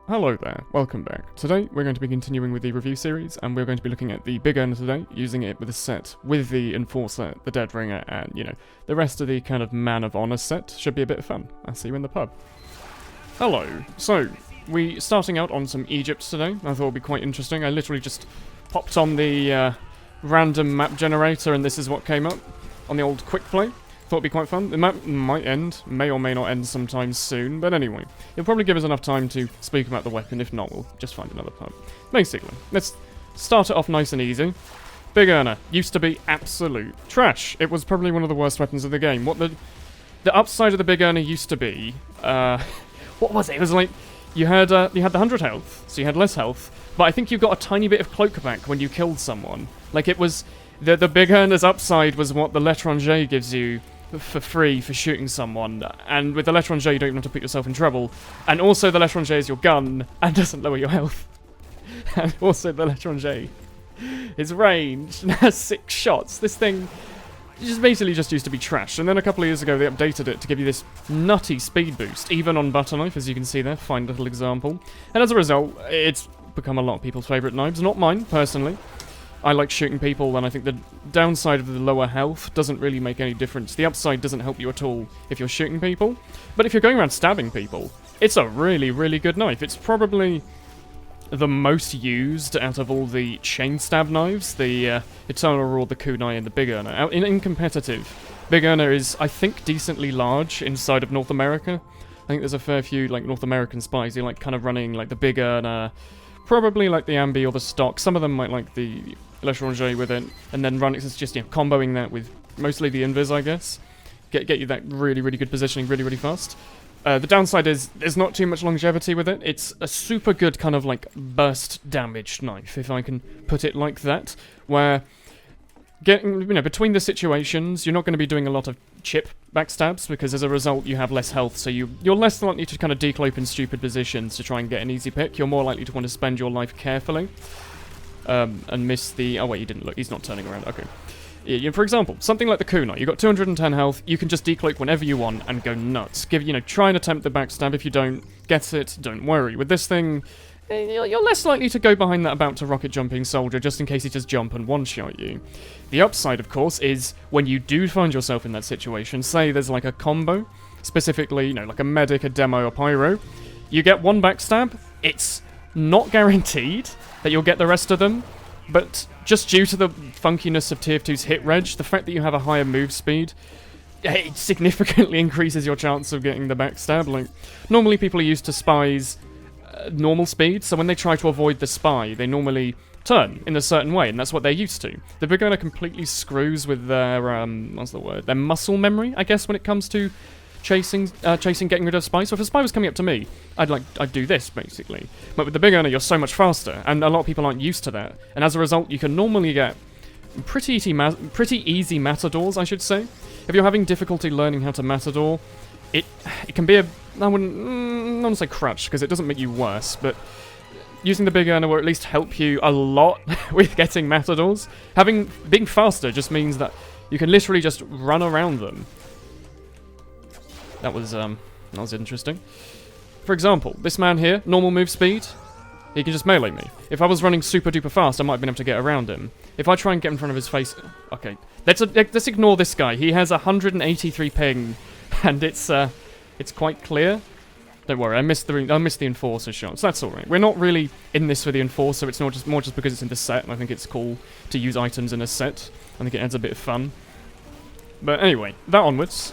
Hello there, welcome back. Today we're going to be continuing with the review series, and we're going to be looking at the Big Earner today, using it with a set with the Enforcer, the Dead Ringer, and, you know, the rest of the kind of Man of Honor set. Should be a bit of fun. I'll see you in the pub. Hello. So, we starting out on some Egypt today. I thought it would be quite interesting. I literally just popped on the random map generator, and this is what came up on the old quick play. Thought it'd be quite fun. The map might end, may or may not end sometime soon, but anyway, it'll probably give us enough time to speak about the weapon. If not, we'll just find another pub. Basically, let's start it off nice and easy. Big Earner used to be absolute trash. It was probably one of the worst weapons of the game. What the upside of the Big Earner used to be, what was it? It was like you had the 100 health, so you had less health, but I think you got a tiny bit of cloak back when you killed someone. Like it was the Big Earner's upside was what the L'étranger gives you for free for shooting someone, and with the L'étranger you don't even have to put yourself in trouble, and also the L'étranger is your gun and doesn't lower your health, and also the L'étranger is ranged and has 6 shots. This thing just basically just used to be trash, and then a couple of years ago they updated it to give you this nutty speed boost, even on butter knife, as you can see there, fine little example, and as a result it's become a lot of people's favourite knives, not mine personally. I like shooting people, and I think the downside of the lower health doesn't really make any difference. The upside doesn't help you at all if you're shooting people. But if you're going around stabbing people, it's a really, really good knife. It's probably the most used out of all the chain stab knives, the Eternal Roar, the Kunai, and the Big Earner. In competitive, Big Earner is, I think, decently large inside of North America. I think there's a fair few, like, North American spies who like kind of running, like, the Big Earner, probably like the Ambi or the stock. Some of them might like the L'étranger with it, and then run it's just, you know, comboing that with mostly the Invis, I guess. Get you that really, really good positioning really, really fast. The downside is there's not too much longevity with it. It's a super good kind of like burst damage knife, if I can put it like that, where getting, you know, between the situations, you're not going to be doing a lot of chip backstabs, because as a result you have less health, so you're less likely to kind of decloak in stupid positions to try and get an easy pick. You're more likely to want to spend your life carefully. And miss the... Oh, wait, he didn't look. He's not turning around. Okay. Yeah, for example, something like the Kunai. You've got 210 health. You can just decloak whenever you want and go nuts. Try and attempt the backstab. If you don't get it, don't worry. With this thing, you're less likely to go behind that about to rocket jumping soldier just in case he just jump and one-shot you. The upside, of course, is when you do find yourself in that situation, say there's like a combo, specifically, you know, like a medic, a demo, a pyro, you get one backstab, it's not guaranteed that you'll get the rest of them, but just due to the funkiness of TF2's hit reg, the fact that you have a higher move speed, it significantly increases your chance of getting the backstab. Like, normally people are used to spies normal speed, so when they try to avoid the spy, they normally turn in a certain way, and that's what they're used to. The Big Earner completely screws with their, what's the word, their muscle memory, I guess, when it comes to chasing, getting rid of spies. So if a spy was coming up to me, I'd do this, basically. But with the Big Earner, you're so much faster, and a lot of people aren't used to that. And as a result, you can normally get pretty easy matadors, I should say. If you're having difficulty learning how to matador, it can be I wouldn't want to say crutch, because it doesn't make you worse, but using the Big Earner will at least help you a lot with getting matadors. Being faster just means that you can literally just run around them. That was interesting. For example, this man here, normal move speed, he can just melee me. If I was running super duper fast, I might have been able to get around him. If I try and get in front of his face... Okay, let's ignore this guy. He has 183 ping, and it's quite clear. Don't worry, I missed the Enforcer shots. That's alright. We're not really in this for the Enforcer, it's more just because it's in the set, and I think it's cool to use items in a set. I think it adds a bit of fun. But anyway, that onwards.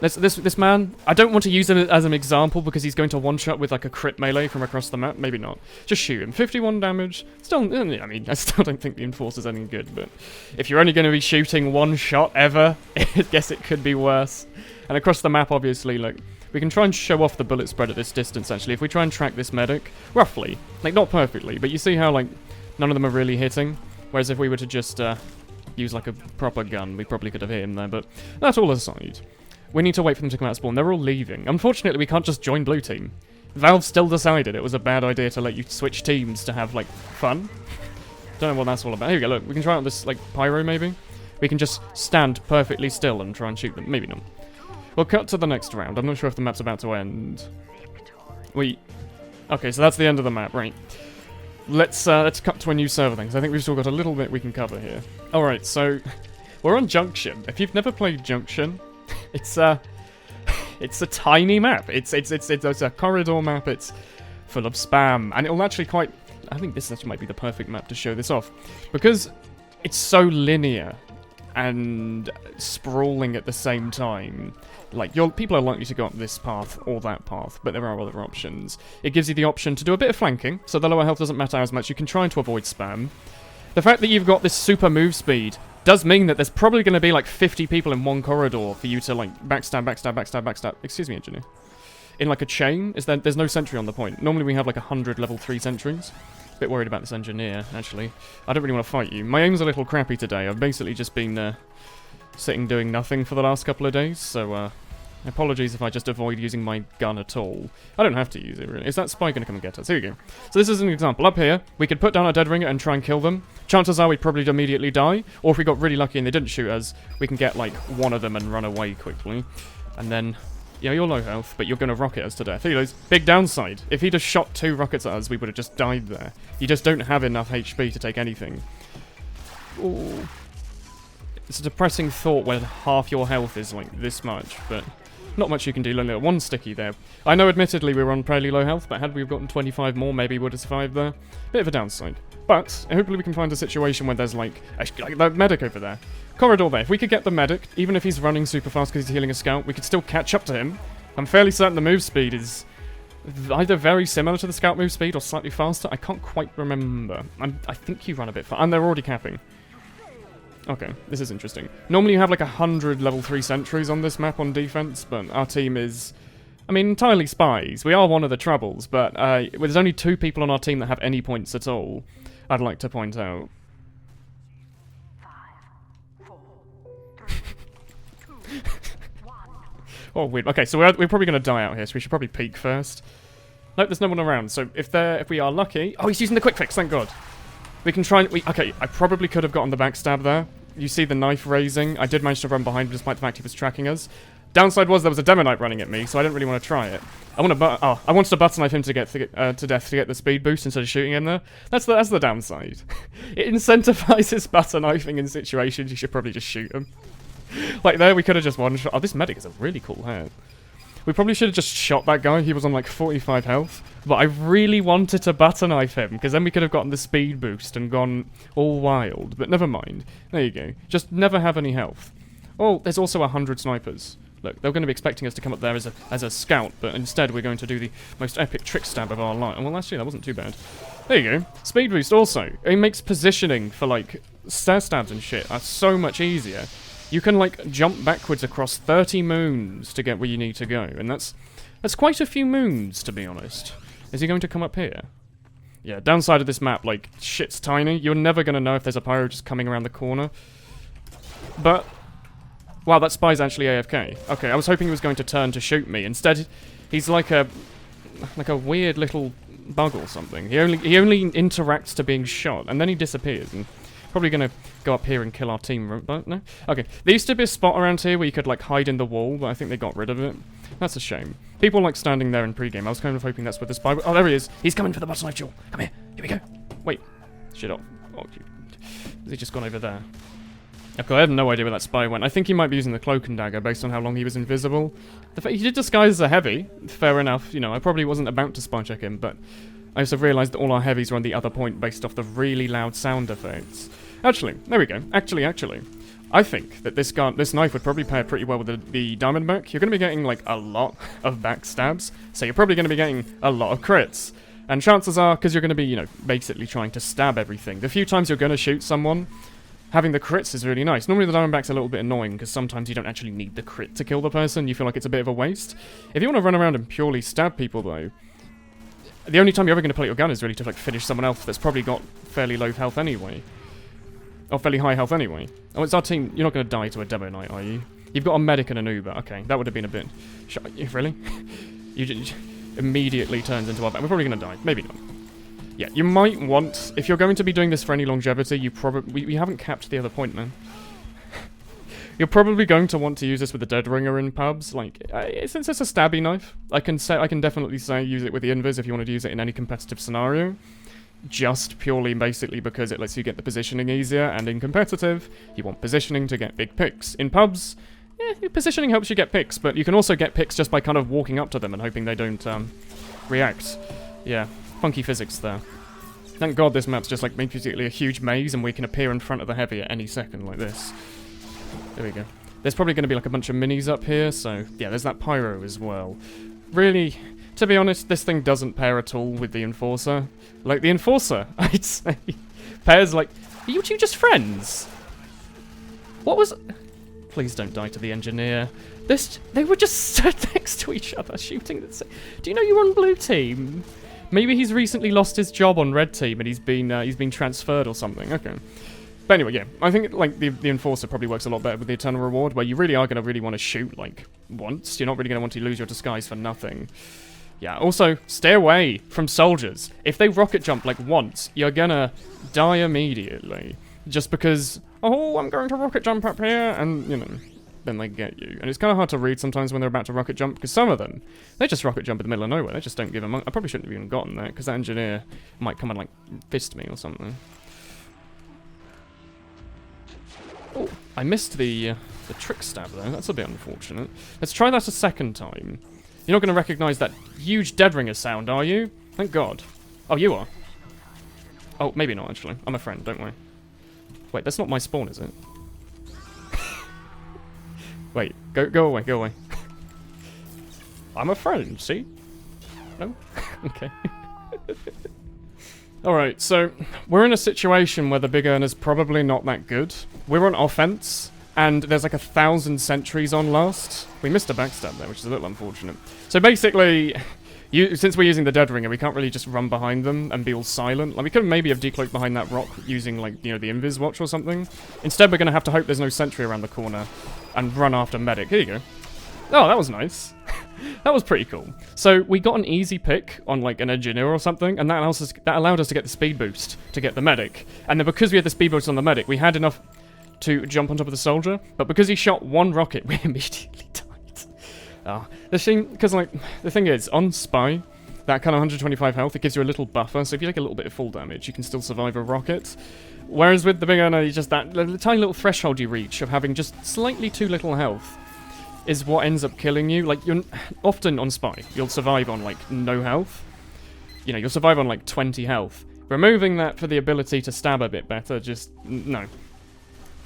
This man, I don't want to use him as an example because he's going to one-shot with like a crit melee from across the map. Maybe not. Just shoot him. 51 damage. Still, I mean, I still don't think the Enforcer's any good, but if you're only going to be shooting one shot ever, I guess it could be worse. And across the map, obviously, like, we can try and show off the bullet spread at this distance, actually. If we try and track this medic, roughly, like, not perfectly, but you see how, like, none of them are really hitting? Whereas if we were to just use, like, a proper gun, we probably could have hit him there, but that all aside. We need to wait for them to come out of spawn. They're all leaving. Unfortunately, we can't just join blue team. Valve still decided it was a bad idea to let you switch teams to have, like, fun. Don't know what that's all about. Here we go, look. We can try out this, like, pyro, maybe? We can just stand perfectly still and try and shoot them. Maybe not. We'll cut to the next round. I'm not sure if the map's about to end. Okay, so that's the end of the map, right. Let's cut to a new server then, because I think we've still got a little bit we can cover here. Alright, so we're on Junction. If you've never played Junction, it's a tiny map. It's a corridor map. It's full of spam, and it'll actually quite... I think this actually might be the perfect map to show this off, because it's so linear and sprawling at the same time. Like, people are likely to go up this path or that path, but there are other options. It gives you the option to do a bit of flanking, so the lower health doesn't matter as much. You can try to avoid spam. The fact that you've got this super move speed does mean that there's probably going to be like 50 people in one corridor for you to like backstab. Excuse me, engineer. In like a chain, there's no sentry on the point. Normally we have like 100 level 3 sentries. A bit worried about this engineer, actually. I don't really want to fight you. My aim's a little crappy today. I've basically just been sitting doing nothing for the last couple of days, so apologies if I just avoid using my gun at all. I don't have to use it, really. Is that spy going to come and get us? Here we go. So this is an example. Up here, we could put down our dead ringer and try and kill them. Chances are we'd probably immediately die, or if we got really lucky and they didn't shoot us, we can get, like, one of them and run away quickly. And then... yeah, you're low health, but you're going to rocket us to death. Here goes. Big downside. If he'd have shot 2 rockets at us, we would have just died there. You just don't have enough HP to take anything. Ooh. It's a depressing thought when half your health is like this much, but not much you can do. Only one sticky there. I know, admittedly, we were on fairly low health, but had we gotten 25 more, maybe we would have survived there. Bit of a downside. But hopefully we can find a situation where there's like the medic over there. Corridor there. If we could get the medic, even if he's running super fast because he's healing a scout, we could still catch up to him. I'm fairly certain the move speed is either very similar to the scout move speed or slightly faster. I can't quite remember. I think you run a bit fast. And they're already capping. Okay, this is interesting. Normally you have like 100 level 3 sentries on this map on defense, but our team is... I mean, entirely spies. We are one of the troubles, but there's only 2 people on our team that have any points at all, I'd like to point out. 5, 4, 3, 2, 1. Oh, weird. Okay, so we're probably going to die out here, so we should probably peek first. Nope, there's no one around, so if we are lucky... Oh, he's using the quick fix, thank God. We can try and... okay, I probably could have gotten the backstab there. You see the knife raising. I did manage to run behind him despite the fact he was tracking us. Downside was there was a demo knight running at me, so I didn't really want to try it. I wanted to butter knife him to get to death to get the speed boost instead of shooting him there. That's the downside. It incentivizes butter knifing in situations you should probably just shoot him. Like there, we could have just one shot. Oh, this medic is a really cool head. We probably should have just shot that guy. He was on like 45 health. But I really wanted to butter knife him, because then we could have gotten the speed boost and gone all wild. But never mind. There you go. Just never have any health. Oh, there's also 100 snipers. Look, they're going to be expecting us to come up there as a scout, but instead we're going to do the most epic trick stab of our life. Well, actually, that wasn't too bad. There you go. Speed boost also. It makes positioning for, like, stair stabs and shit so much easier. You can, like, jump backwards across 30 moons to get where you need to go, and that's quite a few moons, to be honest. Is he going to come up here? Yeah, downside of this map, like, shit's tiny. You're never going to know if there's a pyro just coming around the corner. But... wow, that spy's actually AFK. Okay, I was hoping he was going to turn to shoot me. Instead, he's like a weird little bug or something. He only interacts to being shot, and then he disappears. And probably gonna go up here and kill our team. But no. Okay, there used to be a spot around here where you could like hide in the wall, but I think they got rid of it. That's a shame. People like standing there in pre-game. I was kind of hoping that's where the spy. Oh, there he is. He's coming for the butter knife duel. Come here. Here we go. Wait. Shit off. Oh, has he just gone over there? Okay, I have no idea where that spy went. I think he might be using the cloak and dagger based on how long he was invisible. He did disguise as a heavy. Fair enough. You know, I probably wasn't about to spy check him, but I also realised that all our heavies were on the other point based off the really loud sound effects. Actually, there we go. Actually. I think that this knife would probably pair pretty well with the Diamondback. You're going to be getting, like, a lot of backstabs, so you're probably going to be getting a lot of crits. And chances are, because you're going to be, you know, basically trying to stab everything. The few times you're going to shoot someone, having the crits is really nice. Normally the Diamondback's a little bit annoying, because sometimes you don't actually need the crit to kill the person. You feel like it's a bit of a waste. If you want to run around and purely stab people, though, the only time you're ever going to pull out your gun is really to, like, finish someone else that's probably got fairly low health anyway. Or fairly high health anyway. Oh, it's our team. You're not going to die to a demo knight, are you? You've got a medic and an Uber. Okay, that would have been a bit... really? You just immediately turns into our... We're probably going to die. Maybe not. Yeah, you might want... If you're going to be doing this for any longevity, you probably... We haven't capped the other point, man. You're probably going to want to use this with the Dead Ringer in pubs. Like, since it's a stabby knife, I can definitely say use it with the invis if you wanted to use it in any competitive scenario. Just purely basically because it lets you get the positioning easier, and in competitive, you want positioning to get big picks. In pubs, positioning helps you get picks, but you can also get picks just by kind of walking up to them and hoping they don't react. Yeah, funky physics there. Thank God this map's just like basically a huge maze and we can appear in front of the heavy at any second like this. There we go. There's probably going to be like a bunch of minis up here, so yeah, there's that pyro as well. Really, to be honest, this thing doesn't pair at all with the Enforcer. Like, the Enforcer, I'd say, pairs like... Are you two just friends? What was... Please don't die to the engineer. They were just stood next to each other shooting the same... Do you know you're on blue team? Maybe he's recently lost his job on red team and he's been transferred or something. Okay. But anyway, yeah, I think like the Enforcer probably works a lot better with the Eternal Reward, where you really are going to really want to shoot like once. You're not really going to want to lose your disguise for nothing. Yeah, also, stay away from soldiers. If they rocket jump like once, you're gonna die immediately. Just because, oh, I'm going to rocket jump up here, and, you know, then they get you. And it's kind of hard to read sometimes when they're about to rocket jump, because some of them, they just rocket jump in the middle of nowhere. They just don't give a I probably shouldn't have even gotten that, because that engineer might come and, like, fist me or something. Oh, I missed the trick stab there. That's a bit unfortunate. Let's try that a second time. You're not going to recognise that huge Dead Ringer sound, are you? Thank God. Oh, you are. Oh, maybe not, actually. I'm a friend, don't worry. Wait, that's not my spawn, is it? Wait, go away, go away. I'm a friend, see? No? Okay. Alright, so we're in a situation where the big earner's probably not that good. We're on offense, and there's like 1,000 sentries on last. We missed a backstab there, which is a little unfortunate. So basically, since we're using the Dead Ringer, we can't really just run behind them and be all silent. Like, we could maybe have decloaked behind that rock using, like, you know, the Invis Watch or something. Instead, we're going to have to hope there's no sentry around the corner and run after medic. Here you go. Oh, that was nice. That was pretty cool. So we got an easy pick on like an engineer or something, and that allowed us to get the speed boost to get the medic. And then because we had the speed boost on the medic, we had enough to jump on top of the soldier. But because he shot one rocket, we immediately died. The thing, because like the thing is, on Spy, that kind of 125 health, it gives you a little buffer. So if you take a little bit of full damage, you can still survive a rocket. Whereas with the big earner, just that tiny little threshold you reach of having just slightly too little health is what ends up killing you. Like, you're often on Spy, you'll survive on, like, no health. You know, you'll survive on, like, 20 health. Removing that for the ability to stab a bit better, just, no.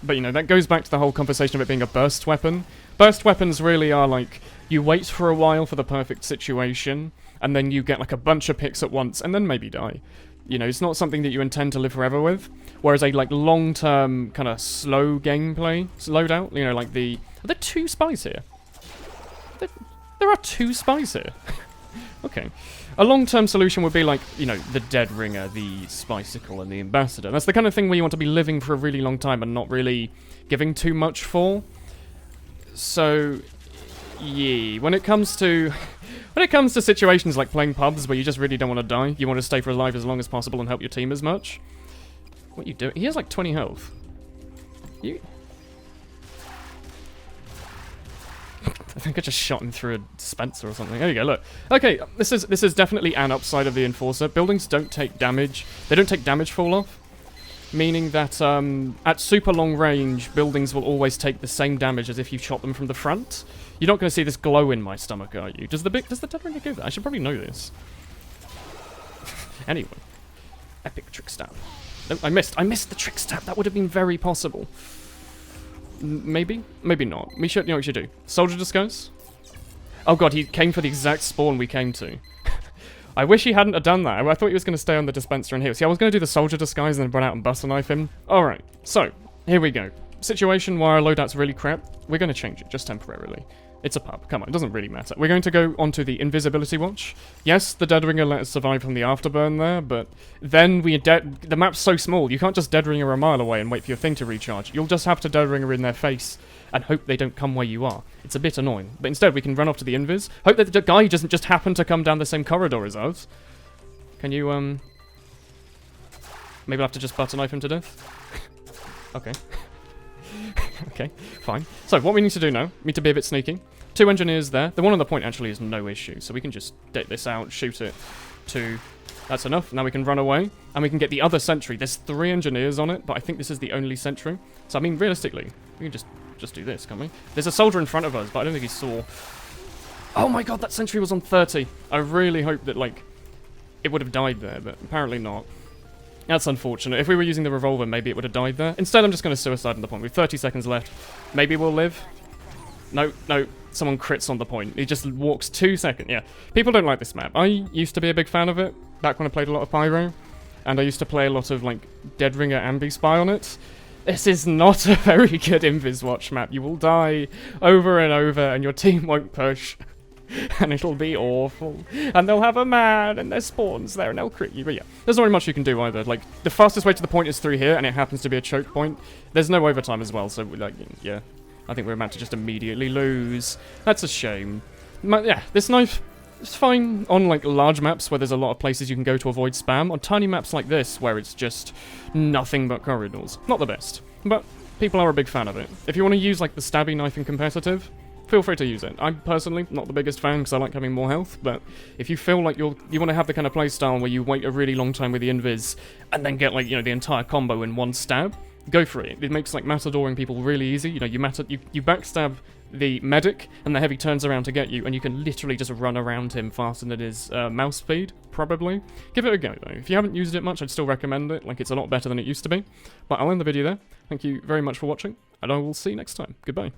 But, you know, that goes back to the whole conversation of it being a burst weapon. Burst weapons really are, like, you wait for a while for the perfect situation, and then you get, like, a bunch of picks at once, and then maybe die. You know, it's not something that you intend to live forever with. Whereas a, like, long-term, kind of slow gameplay loadout, you know, like the... Are there 2 spies here? There are 2 spies here. Okay. A long-term solution would be like, you know, the Dead Ringer, the Spicicle, and the Ambassador. That's the kind of thing where you want to be living for a really long time and not really giving too much for. So, yeah, when it comes to situations like playing pubs where you just really don't want to die, you want to stay for alive as long as possible and help your team as much. What are you doing? He has like 20 health. I think I just shot him through a dispenser or something. There you go, look. Okay, this is definitely an upside of the Enforcer. Buildings don't take damage. They don't take damage fall off. Meaning that at super long range, buildings will always take the same damage as if you shot them from the front. You're not going to see this glow in my stomach, are you? Does the Dead Ringer do that? I should probably know this. Anyway. Epic trick stab. No, I missed the trick stab. That would have been very possible. Maybe? Maybe not. You know what we should do? Soldier disguise? Oh god, he came for the exact spawn we came to. I wish he hadn't have done that. I thought he was going to stay on the dispenser and heal. See, I was going to do the soldier disguise and then run out and buster knife him. Alright, so, here we go. Situation where our loadout's really crap. We're going to change it, just temporarily. It's a pub. Come on, it doesn't really matter. We're going to go onto the invisibility watch. Yes, the Dead Ringer let us survive from the afterburn there, but then the map's so small, you can't just Dead Ringer a mile away and wait for your thing to recharge. You'll just have to Dead Ringer in their face and hope they don't come where you are. It's a bit annoying. But instead, we can run off to the invis. Hope that the guy doesn't just happen to come down the same corridor as us. Can you, maybe I'll have to just butter knife him to death? Okay. Okay, fine. So, what we need to do now, we need to be a bit sneaky. 2 engineers there. The one on the point actually is no issue, so we can just date this out, shoot it. 2. That's enough. Now we can run away, and we can get the other sentry. There's 3 engineers on it, but I think this is the only sentry. So, I mean, realistically, we can just do this, can't we? There's a soldier in front of us, but I don't think he saw. Oh my god, that sentry was on 30. I really hope that, like, it would have died there, but apparently not. That's unfortunate. If we were using the revolver, maybe it would have died there. Instead, I'm just going to suicide on the point. We have 30 seconds left. Maybe we'll live. No, no. Someone crits on the point. He just walks 2 seconds. Yeah. People don't like this map. I used to be a big fan of it, back when I played a lot of Pyro. And I used to play a lot of, like, Dead Ringer Ambi Spy on it. This is not a very good Invis Watch map. You will die over and over, and your team won't push. And it'll be awful. And they'll have a man, and there's spawns there, and they'll crit you. But yeah, there's not really much you can do either. Like, the fastest way to the point is through here, and it happens to be a choke point. There's no overtime as well, so, like, yeah. I think we're about to just immediately lose. That's a shame. Yeah, this knife is fine on, like, large maps where there's a lot of places you can go to avoid spam. On tiny maps like this, where it's just nothing but corridors. Not the best. But people are a big fan of it. If you want to use, like, the stabby knife in competitive, feel free to use it. I'm personally not the biggest fan because I like having more health, but if you feel like you want to have the kind of playstyle where you wait a really long time with the invis and then get, like, you know, the entire combo in one stab, go for it. It makes, like, matadoring people really easy. You know, you backstab the medic and the heavy turns around to get you, and you can literally just run around him faster than his mouse speed, probably. Give it a go, though. If you haven't used it much, I'd still recommend it. Like, it's a lot better than it used to be. But I'll end the video there. Thank you very much for watching, and I will see you next time. Goodbye.